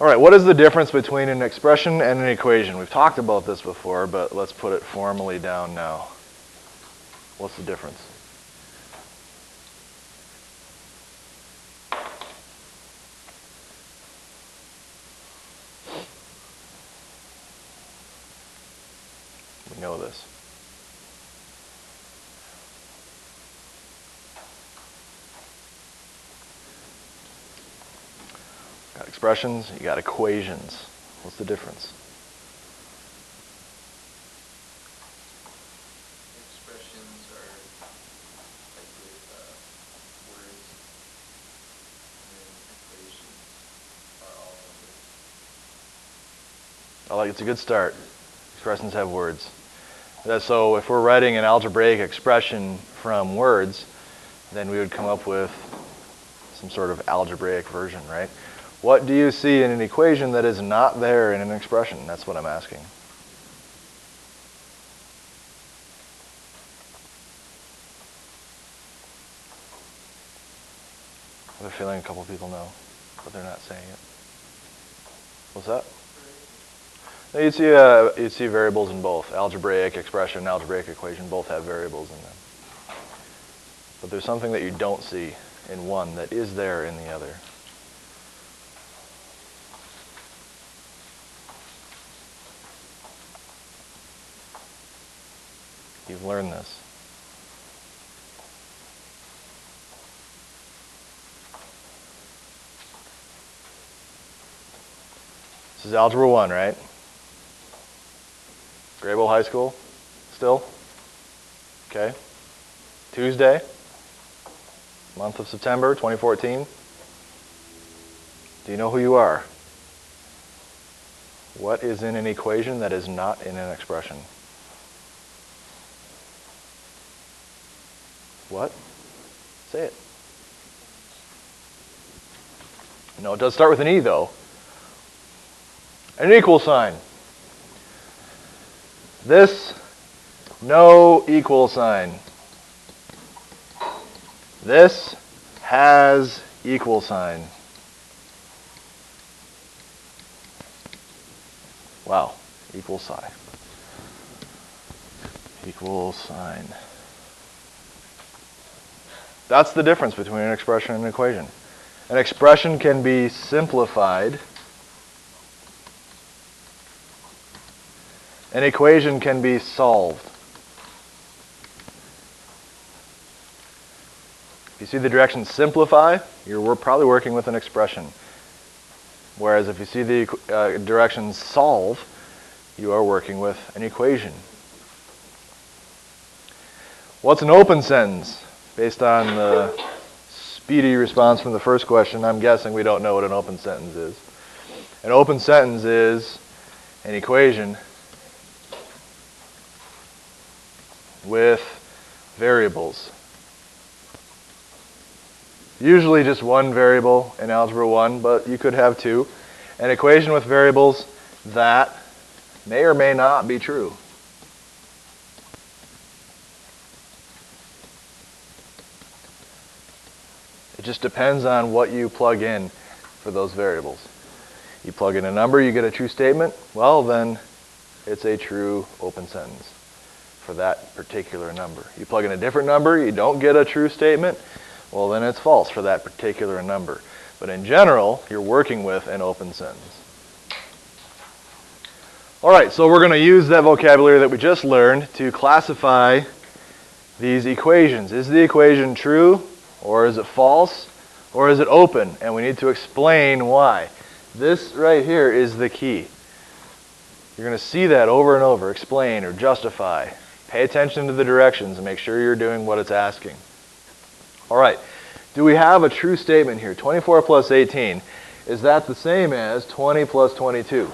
All right, what is the difference between an expression and an equation? We've talked about this before, but let's put it formally down now. What's the difference? We know this. Got expressions, you got equations. What's the difference? Expressions are like with words, and then equations are all numbers. I like it's a good start. Expressions have words. So if we're writing an algebraic expression from words, then we would come up with some sort of algebraic version, right? What do you see in an equation that is not there in an expression? That's what I'm asking. I have a feeling a couple people know, but they're not saying it. What's that? You'd see variables in both. Algebraic expression, algebraic equation, both have variables in them. But there's something that you don't see in one that is there in the other. You've learned this. This is Algebra 1, right? Grable High School? Still? Okay. Tuesday, month of September 2014. Do you know who you are? What is in an equation that is not in an expression? What? Say it. No, it does start with an E, though. An equal sign. This, no equal sign. This has equal sign. Wow, equal sign. Equal sign. That's the difference between an expression and an equation. An expression can be simplified. An equation can be solved. If you see the direction simplify, you're probably working with an expression. Whereas if you see the direction solve, you are working with an equation. What's an open sentence? Based on the speedy response from the first question, I'm guessing we don't know what an open sentence is. An open sentence is an equation with variables. Usually just one variable in Algebra 1, but you could have two. An equation with variables that may or may not be true. It just depends on what you plug in for those variables. You plug in a number, you get a true statement, well then it's a true open sentence for that particular number. You plug in a different number, you don't get a true statement, well then it's false for that particular number. But in general, you're working with an open sentence. Alright, so we're going to use that vocabulary that we just learned to classify these equations. Is the equation true, or is it false, or is it open? And we need to explain why. This right here is the key. You're going to see that over and over. Explain or justify. Pay attention to the directions and make sure you're doing what it's asking. All right. Do we have a true statement here? 24 plus 18. Is that the same as 20 plus 22?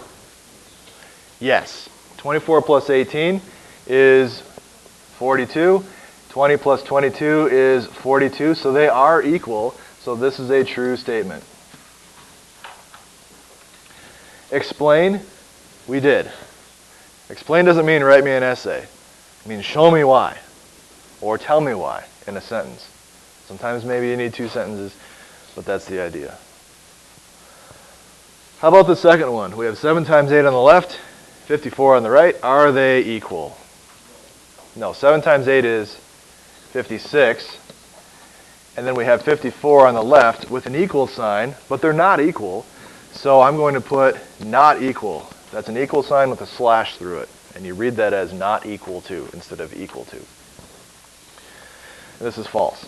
Yes. 24 plus 18 is 42. 20 plus 22 is 42. So they are equal. So this is a true statement. Explain. We did. Explain doesn't mean write me an essay. It means show me why. Or tell me why in a sentence. Sometimes maybe you need two sentences, but that's the idea. How about the second one? We have 7 times 8 on the left, 54 on the right. Are they equal? No, 7 times 8 is 56. And then we have 54 on the left with an equal sign, but they're not equal. So I'm going to put not equal. That's an equal sign with a slash through it. And you read that as not equal to instead of equal to. This is false.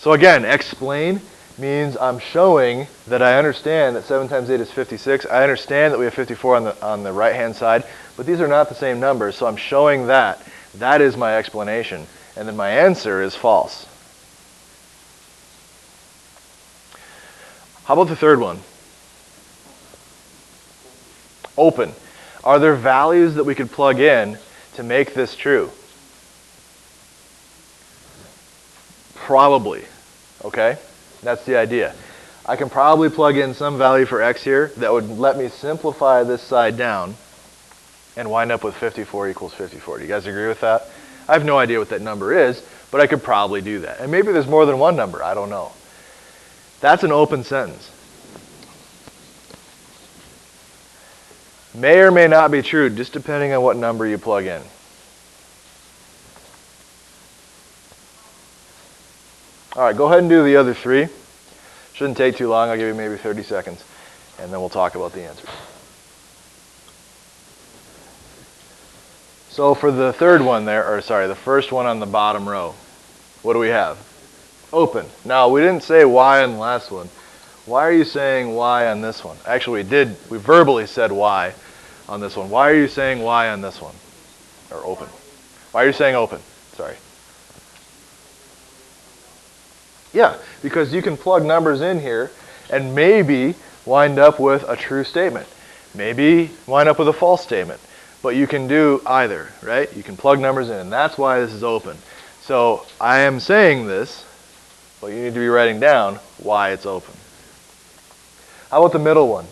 So again, explain means I'm showing that I understand that 7 times 8 is 56. I understand that we have 54 on the right-hand side, but these are not the same numbers, so I'm showing that. That is my explanation. And then my answer is false. How about the third one? Open. Are there values that we could plug in to make this true? Probably. Okay? That's the idea. I can probably plug in some value for x here that would let me simplify this side down and wind up with 54 equals 54. Do you guys agree with that? I have no idea what that number is, but I could probably do that. And maybe there's more than one number. I don't know. That's an open sentence. May or may not be true, just depending on what number you plug in. All right, go ahead and do the other three. Shouldn't take too long. I'll give you maybe 30 seconds, and then we'll talk about the answers. So for the third one there, or sorry, the first one on the bottom row, what do we have? Open. Now, we didn't say y on the last one. Why are you saying y on this one? Actually, we verbally said y on this one. Why are you saying y on this one? Or open. Why are you saying open? Sorry. Yeah, because you can plug numbers in here and maybe wind up with a true statement. Maybe wind up with a false statement. But you can do either, right? You can plug numbers in, and that's why this is open. So I am saying this, but you need to be writing down why it's open. How about the middle one?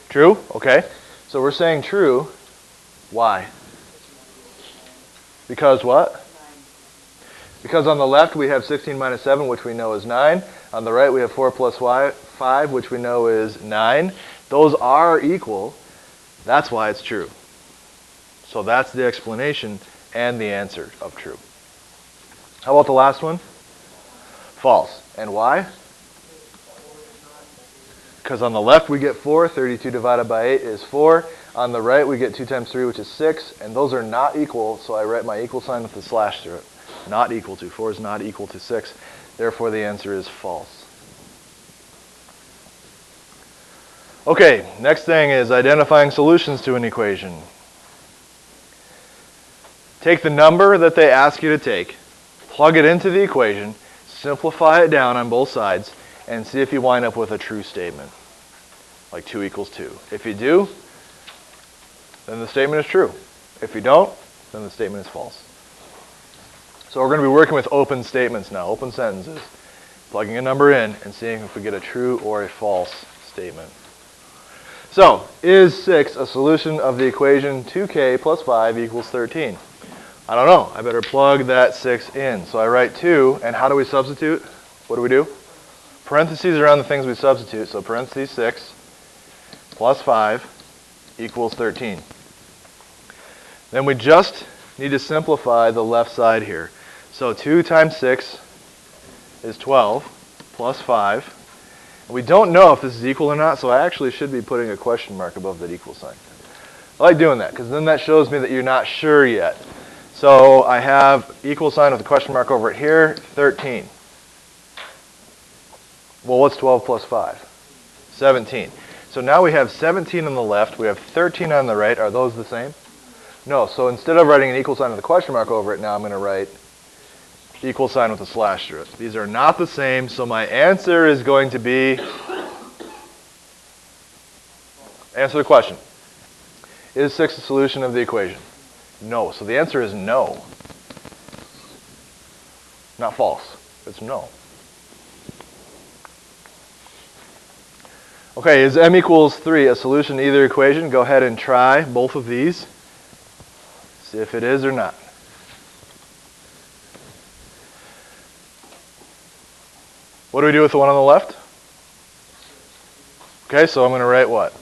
True? Okay. So we're saying true. Why? Because what? Because on the left we have 16 minus 7, which we know is 9. On the right we have 4 plus 5, which we know is 9. Those are equal. That's why it's true. So that's the explanation and the answer of true. How about the last one? False. And why? Because on the left we get 4. 32 divided by 8 is 4. On the right we get 2 times 3, which is 6. And those are not equal, so I write my equal sign with a slash through it. Not equal to. 4 is not equal to 6. Therefore the answer is false. Okay, next thing is identifying solutions to an equation. Take the number that they ask you to take, plug it into the equation, simplify it down on both sides, and see if you wind up with a true statement, like 2 equals 2. If you do, then the statement is true. If you don't, then the statement is false. So we're going to be working with open statements now, open sentences, plugging a number in and seeing if we get a true or a false statement. So, is 6 a solution of the equation 2k plus 5 equals 13? I don't know. I better plug that 6 in. So I write 2, and how do we substitute? What do? Parentheses around the things we substitute. So parentheses 6 plus 5 equals 13. Then we just need to simplify the left side here. So 2 times 6 is 12 plus 5. We don't know if this is equal or not, so I actually should be putting a question mark above that equal sign. I like doing that, because then that shows me that you're not sure yet. So I have equal sign with a question mark over it here, 13. Well, what's 12 plus 5? 17. So now we have 17 on the left, we have 13 on the right. Are those the same? No, so instead of writing an equal sign with a question mark over it, now I'm going to write equal sign with a slash through it. These are not the same, so my answer is going to be, answer the question. Is 6 a solution of the equation? No. So the answer is no. Not false. It's no. Okay, is m equals 3 a solution to either equation? Go ahead and try both of these. See if it is or not. What do we do with the one on the left? Okay, so I'm going to write what?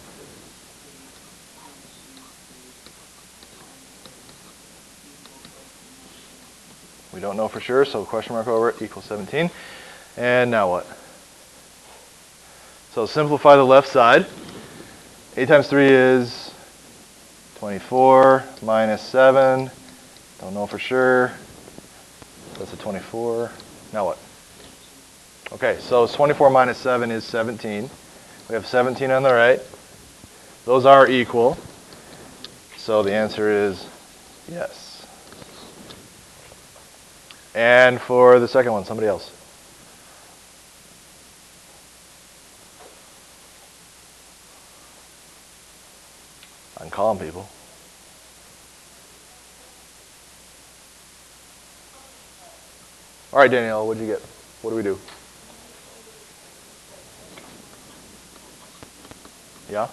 We don't know for sure, so question mark over it, equals 17. And now what? So simplify the left side. 8 times 3 is 24 minus 7. Don't know for sure. That's a 24. Now what? Okay, so 24 minus 7 is 17. We have 17 on the right. Those are equal. So the answer is yes. And for the second one, somebody else. I'm calling people. All right, Danielle, what'd you get? What do we do? Yeah?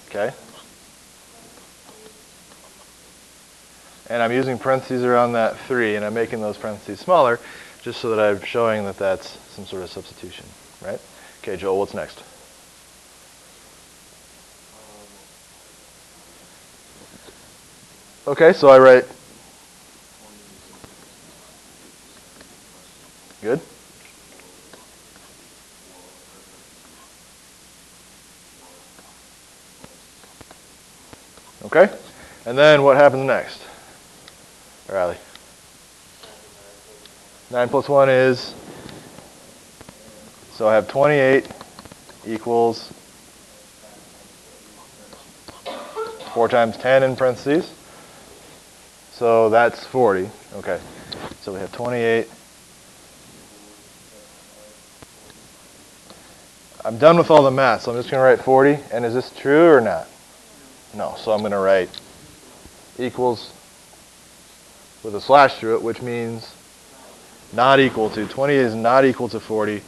Okay. And I'm using parentheses around that 3, and I'm making those parentheses smaller just so that I'm showing that that's some sort of substitution, right? Okay, Joel, what's next? Okay, so I write. Good. Okay, and then what happens next? Riley. 9 plus 1 is, so I have 28 equals 4 times 10 in parentheses. So that's 40. Okay, so we have 28. I'm done with all the math, so I'm just going to write 40. And is this true or not? No, so I'm going to write equals with a slash through it, which means not equal to. 28 is not equal to 40.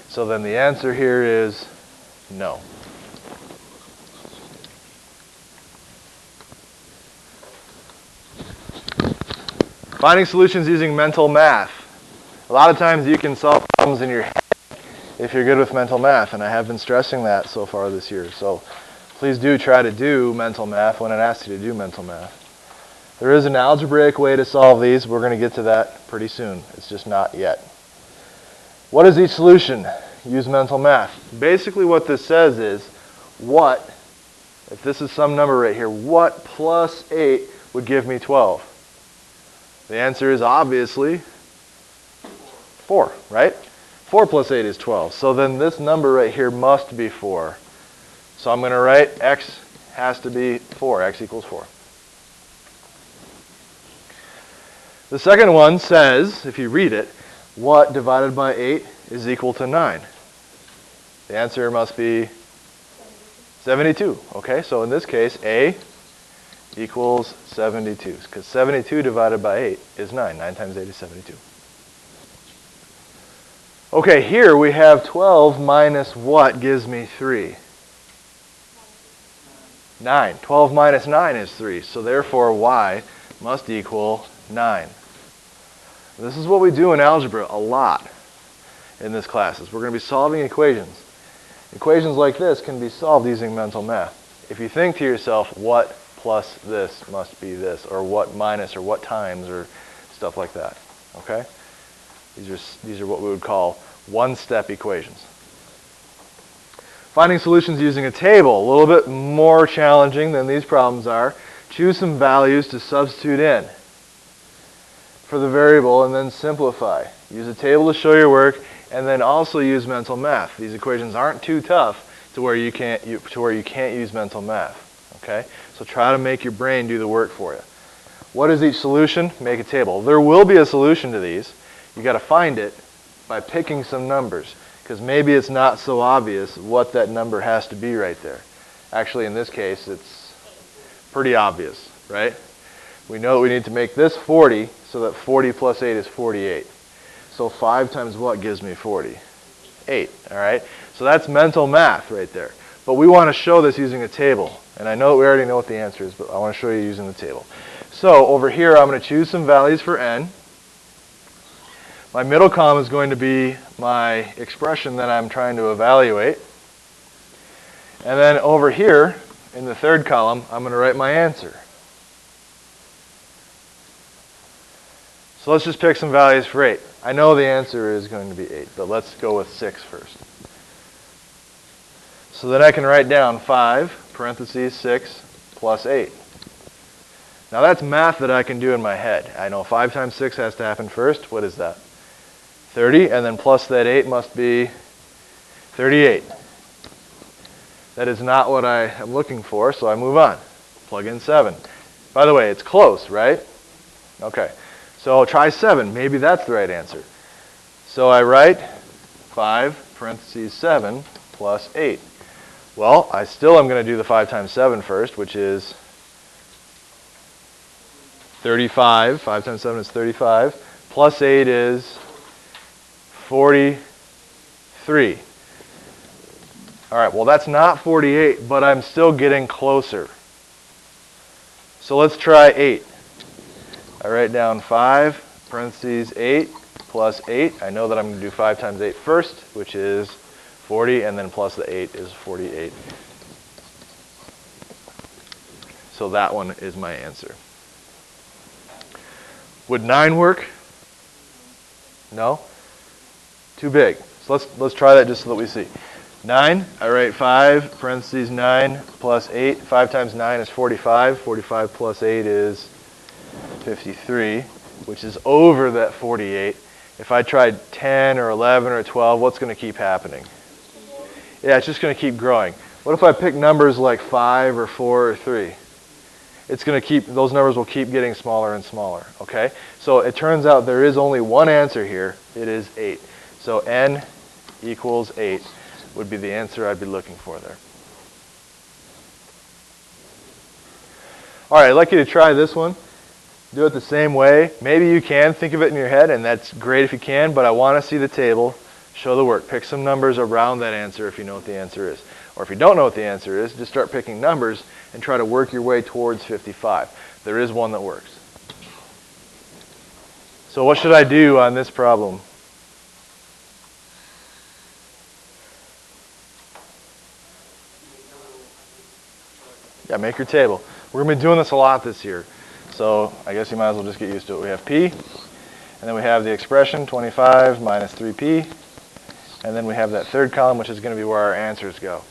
So then the answer here is no. Finding solutions using mental math. A lot of times you can solve problems in your head if you're good with mental math, and I have been stressing that so far this year. So please do try to do mental math when it asks you to do mental math. There is an algebraic way to solve these. We're going to get to that pretty soon. It's just not yet. What is each solution? Use mental math. Basically what this says is, what, if this is some number right here, what plus 8 would give me 12? The answer is obviously 4, right? 4 plus 8 is 12. So then this number right here must be 4. So I'm going to write x has to be 4. X equals 4. The second one says, if you read it, what divided by 8 is equal to 9? The answer must be 72. Okay, so in this case, A equals 72, because 72 divided by 8 is 9. 9 times 8 is 72. Okay, here we have 12 minus what gives me 3? 9. 12 minus 9 is 3, so therefore y must equal 9. This is what we do in algebra a lot in this classes. We're going to be solving equations. Equations like this can be solved using mental math. If you think to yourself, what plus this must be this, or what minus, or what times, or stuff like that. Okay? These are what we would call one-step equations. Finding solutions using a table, a little bit more challenging than these problems are. Choose some values to substitute in for the variable and then simplify. Use a table to show your work, and then also use mental math. These equations aren't too tough to where you can't use mental math. Okay? So try to make your brain do the work for you. What is each solution? Make a table. There will be a solution to these. You got to find it by picking some numbers, because maybe it's not so obvious what that number has to be right there. Actually, in this case, it's pretty obvious, right? We know that we need to make this 40, so that 40 plus 8 is 48. So 5 times what gives me 40? 8, all right? So that's mental math right there. But we want to show this using a table. And I know we already know what the answer is, but I want to show you using the table. So over here, I'm going to choose some values for n. My middle column is going to be my expression that I'm trying to evaluate. And then over here, in the third column, I'm going to write my answer. So let's just pick some values for 8. I know the answer is going to be 8, but let's go with 6 first. So then I can write down 5, parentheses 6, plus 8. Now that's math that I can do in my head. I know 5 times 6 has to happen first. What is that? 30, and then plus that 8 must be 38. That is not what I am looking for, so I move on. Plug in 7. By the way, it's close, right? Okay, so try 7. Maybe that's the right answer. So I write 5, parentheses 7, plus 8. Well, I still am going to do the 5 times 7 first, which is 35. 5 times 7 is 35. Plus 8 is 43. All right, well, that's not 48, but I'm still getting closer. So let's try 8. I write down 5, parentheses 8, plus 8. I know that I'm going to do 5 times 8 first, which is 40, and then plus the 8 is 48. So that one is my answer. Would 9 work? No? Too big. So let's try that just so that we see. 9, I write 5, parentheses 9, plus 8. 5 times 9 is 45. 45 plus 8 is 53, which is over that 48. If I tried 10 or 11 or 12, what's going to keep happening? Yeah, it's just going to keep growing. What if I pick numbers like 5 or 4 or 3? It's going to keep, those numbers will keep getting smaller and smaller, okay? So it turns out there is only one answer here. It is 8. So n equals 8 would be the answer I'd be looking for there. All right, I'd like you to try this one. Do it the same way. Maybe you can think of it in your head, and that's great if you can, but I want to see the table, show the work. Pick some numbers around that answer if you know what the answer is. Or if you don't know what the answer is, just start picking numbers and try to work your way towards 55. There is one that works. So what should I do on this problem? Yeah, make your table. We're going to be doing this a lot this year. So I guess you might as well just get used to it. We have p, and then we have the expression 25 minus 3p, and then we have that third column, which is going to be where our answers go.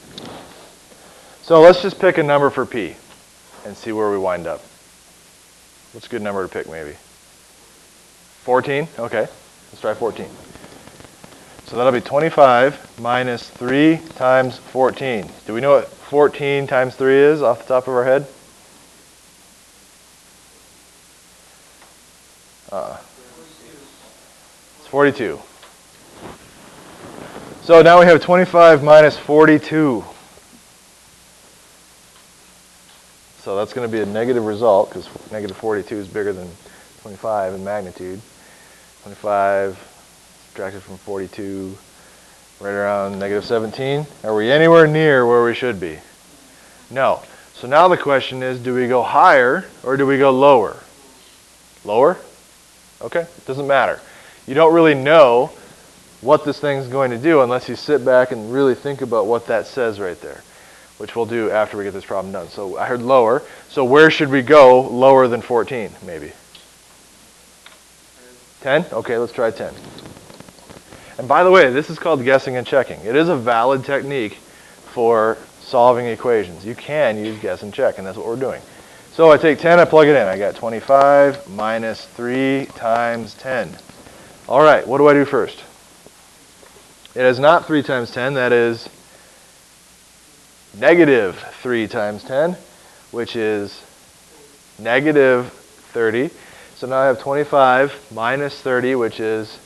So let's just pick a number for p and see where we wind up. What's a good number to pick maybe? 14? Okay, let's try 14. So that'll be 25 minus 3 times 14. Do we know what 14 times 3 is off the top of our head? It's 42. So now we have 25 minus 42. So that's going to be a negative result because negative 42 is bigger than 25 in magnitude. 25 subtracted from 42, right around negative 17. Are we anywhere near where we should be? No. So now the question is, do we go higher or do we go lower? Lower? Okay, it doesn't matter. You don't really know what this thing's going to do unless you sit back and really think about what that says right there, which we'll do after we get this problem done. So I heard lower. So where should we go lower than 14, maybe? 10? Okay, let's try 10. And by the way, this is called guessing and checking. It is a valid technique for solving equations. You can use guess and check, and that's what we're doing. So I take 10, I plug it in. I got 25 minus 3 times 10. All right, what do I do first? It is not 3 times 10. That is negative 3 times 10, which is negative 30. So now I have 25 minus 30, which is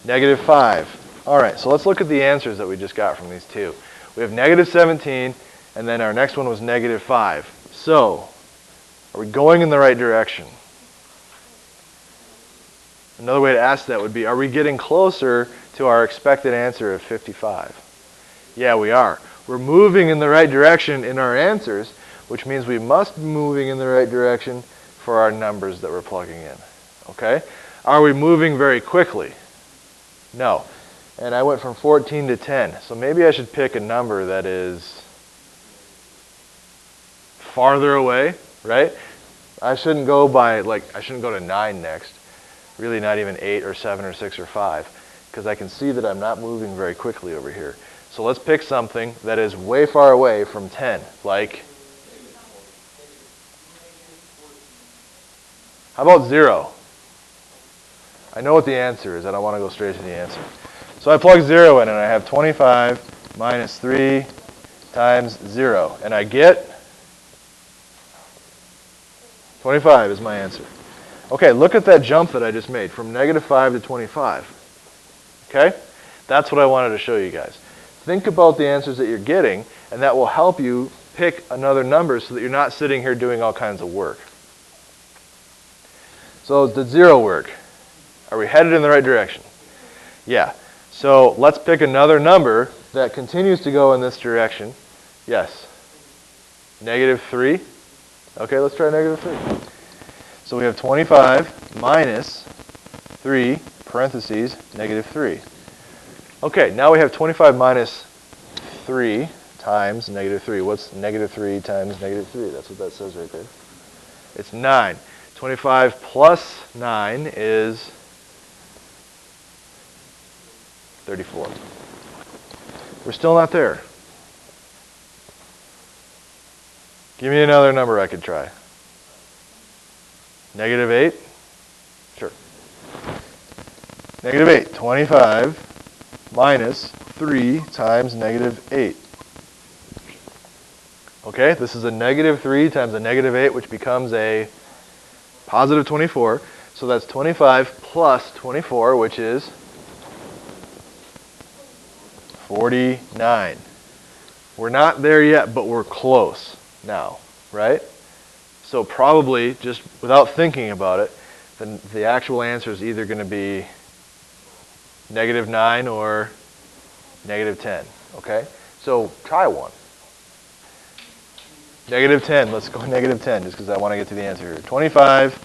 negative 5. All right, so let's look at the answers that we just got from these two. We have negative 17, and then our next one was negative 5. So, are we going in the right direction? Another way to ask that would be, are we getting closer to our expected answer of 55? Yeah, we are. We're moving in the right direction in our answers, which means we must be moving in the right direction for our numbers that we're plugging in. Okay? Are we moving very quickly? No. And I went from 14 to 10. So maybe I should pick a number that is farther away, right? I shouldn't go to 9 next. Really not even 8 or 7 or 6 or 5, because I can see that I'm not moving very quickly over here. So let's pick something that is way far away from 10, like, how about 0? I know what the answer is. I don't want to go straight to the answer. So I plug 0 in, and I have 25 minus 3 times 0. And I get 25 is my answer. Okay, look at that jump that I just made from -5 to 25. Okay? That's what I wanted to show you guys. Think about the answers that you're getting, and that will help you pick another number so that you're not sitting here doing all kinds of work. So did 0 work? Are we headed in the right direction? Yeah. So let's pick another number that continues to go in this direction. Yes. -3. Okay, let's try -3. So we have 25 minus 3, parentheses, -3. Okay, now we have 25 minus 3 times -3. What's -3 times -3? That's what that says right there. It's 9. 25 plus 9 is 34. We're still not there. Give me another number I could try. -8? Sure. -8. 25 minus 3 times -8. Okay, this is a -3 times a -8, which becomes a positive 24. So that's 25 plus 24, which is 49. We're not there yet, but we're close now, right? So probably, just without thinking about it, then the actual answer is either going to be -9 or -10, okay? So try one. -10, let's go -10 just because I want to get to the answer here. 25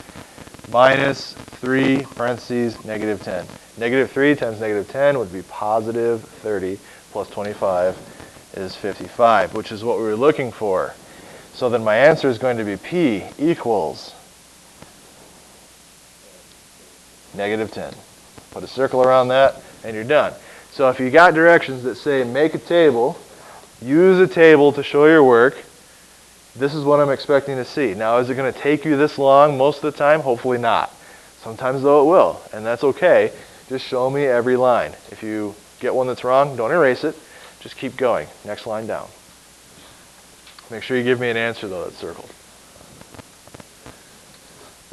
minus 3, parentheses, -10. -3 times -10 would be positive 30 plus 25 is 55, which is what we were looking for. So then my answer is going to be P equals -10. Put a circle around that, and you're done. So if you got directions that say make a table, use a table to show your work, this is what I'm expecting to see. Now, is it going to take you this long most of the time? Hopefully not. Sometimes, though, it will, and that's okay. Just show me every line. If you get one that's wrong, don't erase it. Just keep going. Next line down. Make sure you give me an answer, though, that's circled.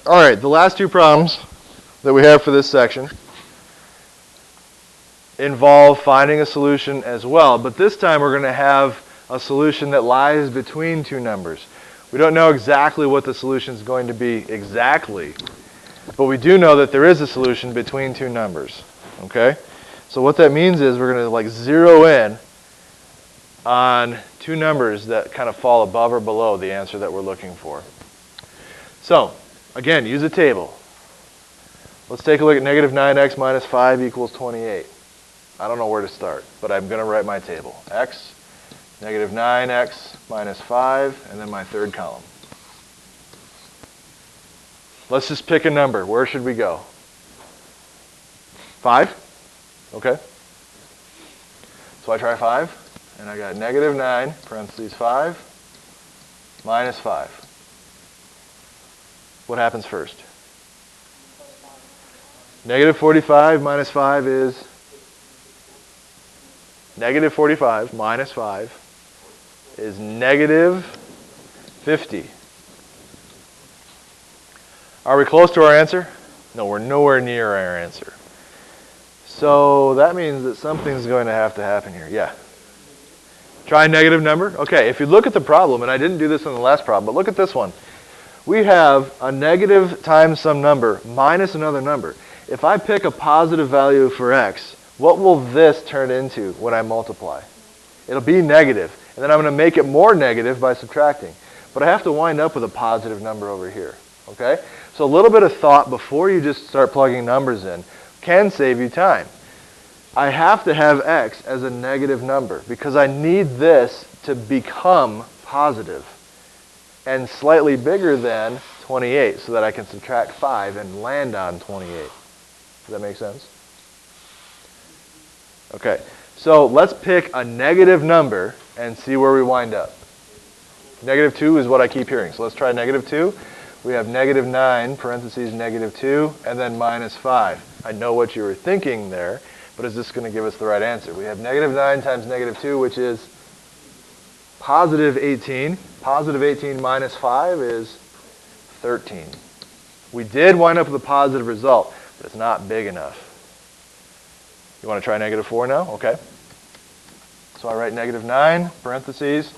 All right, the last two problems that we have for this section involve finding a solution as well, but this time we're going to have a solution that lies between two numbers. We don't know exactly what the solution is going to be exactly, but we do know that there is a solution between two numbers. Okay? So what that means is we're going to zero in on two numbers that kind of fall above or below the answer that we're looking for. So, again, use a table. Let's take a look at -9x minus 5 equals 28. I don't know where to start, but I'm going to write my table. X, -9x minus 5, and then my third column. Let's just pick a number. Where should we go? 5? Okay. So I try 5, and I got -9, parentheses 5, minus 5. What happens first? -45 minus 5 is -45 minus 5 is -50. Are we close to our answer? No, we're nowhere near our answer. So that means that something's going to happen here. Yeah. Try a negative number. Okay, if you look at the problem, and I didn't do this in the last problem, but look at this one. We have a negative times some number minus another number. If I pick a positive value for x, what will this turn into when I multiply? It'll be negative, and then I'm going to make it more negative by subtracting. But I have to wind up with a positive number over here. Okay? So a little bit of thought before you just start plugging numbers in can save you time. I have to have x as a negative number because I need this to become positive. and slightly bigger than 28 so that I can subtract 5 and land on 28. Does that make sense? Okay, so let's pick a negative number and see where we wind up. Negative 2 is what I keep hearing. So let's try negative 2. We have negative 9, parentheses, negative 2, and then minus 5. I know what you were thinking there, but is this going to give us the right answer? We have negative 9 times negative 2, which is positive 18. Positive 18 minus 5 is 13. We did wind up with a positive result, but it's not big enough. You want to try negative 4 now? Okay. So I write negative 9, parentheses,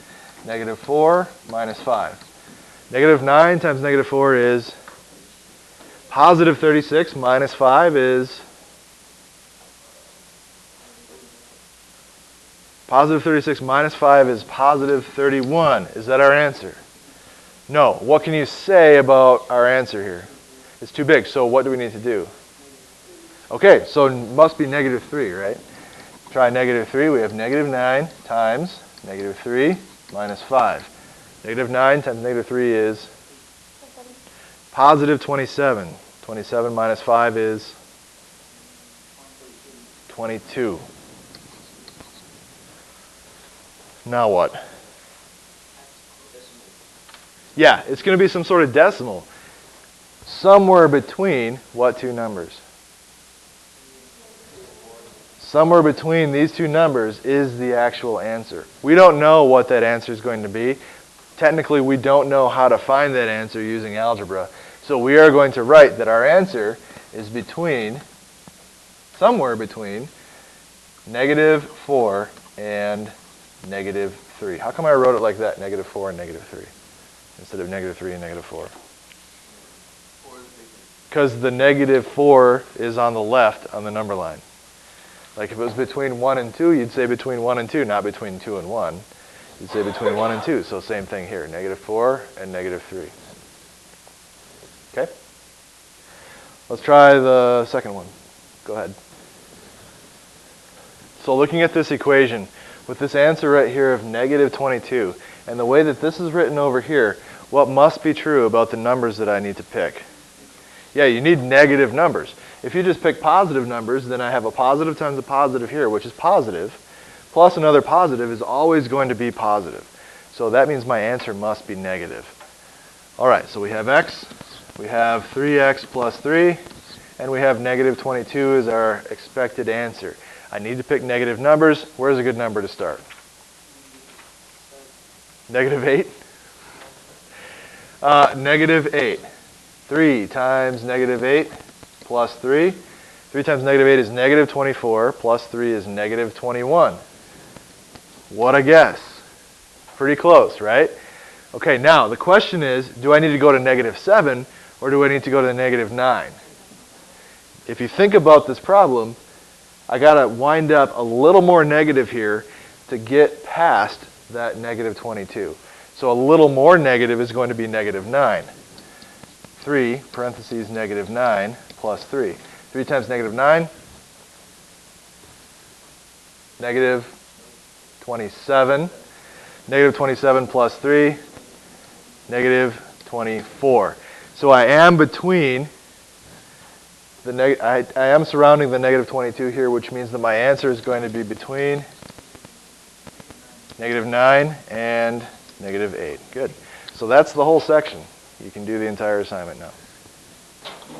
negative 4 minus 5. Negative 9 times negative 4 is positive 36 minus 5 is positive 36 minus 5 is positive 31. Is that our answer? No. What can you say about our answer here? It's too big, so what do we need to do? Okay, so it must be negative 3, right? Try negative 3. We have negative 9 times negative 3 minus 5. Negative 9 times negative 3 is positive 27. 27 minus 5 is 22. Now what? Yeah, it's going to be some sort of decimal. Somewhere between what two numbers? Somewhere between these two numbers is the actual answer. We don't know what that answer is going to be. Technically, we don't know how to find that answer using algebra. So we are going to write that our answer is somewhere between negative 4 and negative 3. How come I wrote it like that, negative 4 and negative 3, instead of negative 3 and negative 4? Because the negative 4 is on the left on the number line. Like if it was between 1 and 2, you'd say between 1 and 2, not between 2 and 1. You'd say between 1 and 2. So same thing here, negative 4 and negative 3. Okay? Let's try the second one. Go ahead. So looking at this equation, with this answer right here of negative 22, and the way that this is written over here, what must be true about the numbers that I need to pick? Yeah, you need negative numbers. If you just pick positive numbers, then I have a positive times a positive here, which is positive, plus another positive is always going to be positive. So that means my answer must be negative. All right, so we have x, we have 3x plus 3, and we have negative 22 as our expected answer. I need to pick negative numbers. Where's a good number to start? Negative 8? Negative 8. 3 times negative 8 plus 3. 3 times negative 8 is negative 24, plus 3 is negative 21. What a guess. Pretty close, right? Okay, now the question is, do I need to go to negative 7 or do I need to go to the negative 9? If you think about this problem, I got to wind up a little more negative here to get past that negative 22. So a little more negative is going to be negative 9. 3, parentheses, negative 9, plus 3. 3 times negative 9, negative 27. Negative 27 plus 3, negative 24. So I am between I am surrounding the negative 22 here, which means that my answer is going to be between negative 9 and negative 8. Good. So that's the whole section. You can do the entire assignment now.